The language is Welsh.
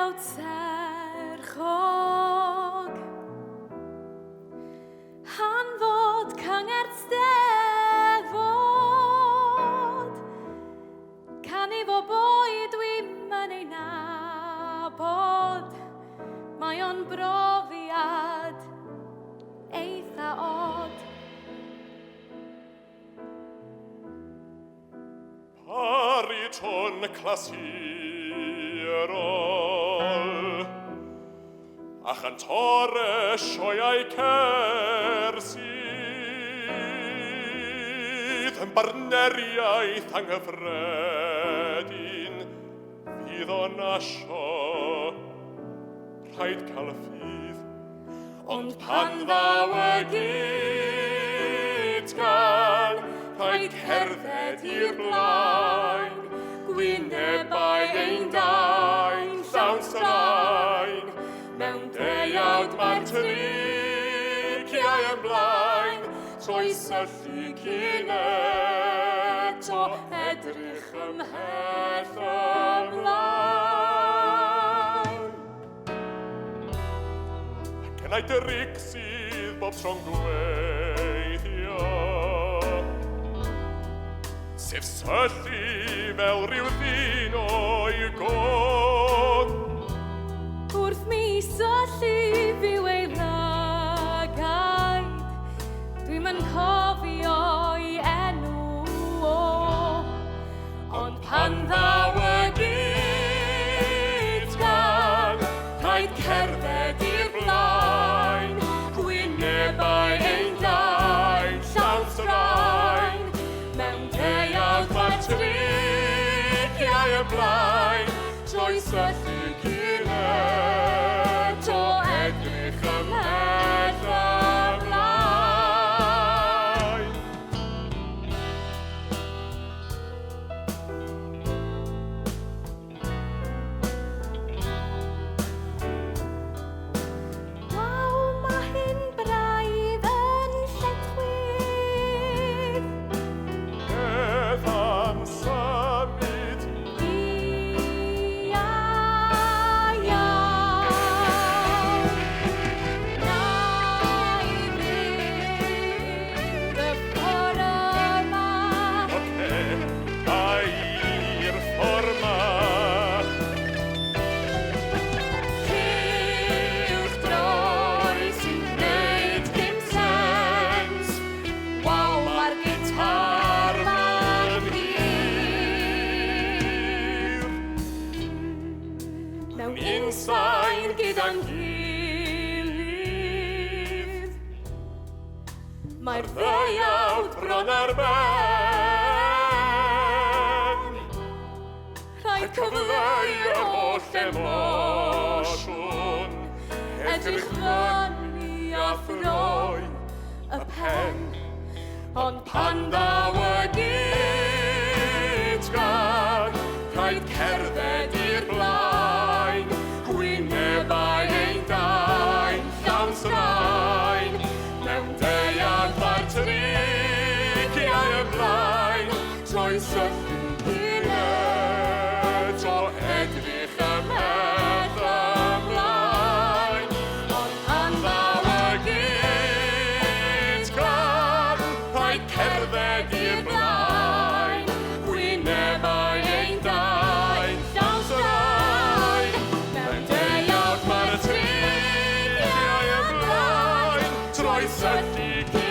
deuawd serchog. Hanfod cyngert Steddfod, canu fo boi dwi'm yn ei nabod, mae o'n brofiad eitha od. Paritron glasuron, a chantore sioeau cersydd, yn barneriaeth anghyffredin, fydd o'n asio rhaid cael y ffydd. Ond pan ddaw y Gytgan, rhaid cerdded i'r blaen, gwynebau ein dain, llawn straen, mewn deuawd mae'r triciau ymlaen, trwy syllu cyn eto, edrych ymhell ymlaen. Ac yna dryg sydd bob tro'n gweithio, sef syllu fel rhyw ddyn o'i god. Wrth mi syllu fyw ei lygaid, dwi'm yn cofio'i enw o. Ond pan ddaw y Gytgan, rhaid cerdded i'r blaen, gwynebau ein dain, llawn straen, mewn deuawd mae'r triciau ymlaen, trwy syllu cyn eto, edrych ymhell ymlaen. Waw, mae hyn braidd yn lletchwith. Beth am symud Ia, iawn. Na i fydd y ffordd yma. Ai'r ffordd Cylch droi sy'n gwneud dim sens. Waw, mae'r gitar ma'n hir. Mewn unsain gyda'n gilydd, mae'r ddeuawd bron ar ben. Rhaid cyfleu y holl emosiwn, edrych fyny a throi y pen. Ond pan ddaw y Gytgan, rhaid cerdded i'r blaen, gwynebau ein dain, llawn straen, mewn deuawd mae'r triciau ymlaen, trwy syllu cyn eto, edrych ymhell ymlaen. Ond pan ddaw y Gytgan, rhaid cerdded i'r blaen, gwynebau ein dain, llawn straen, mewn deuawd mae'r triciau ymlaen, trwy syllu cyn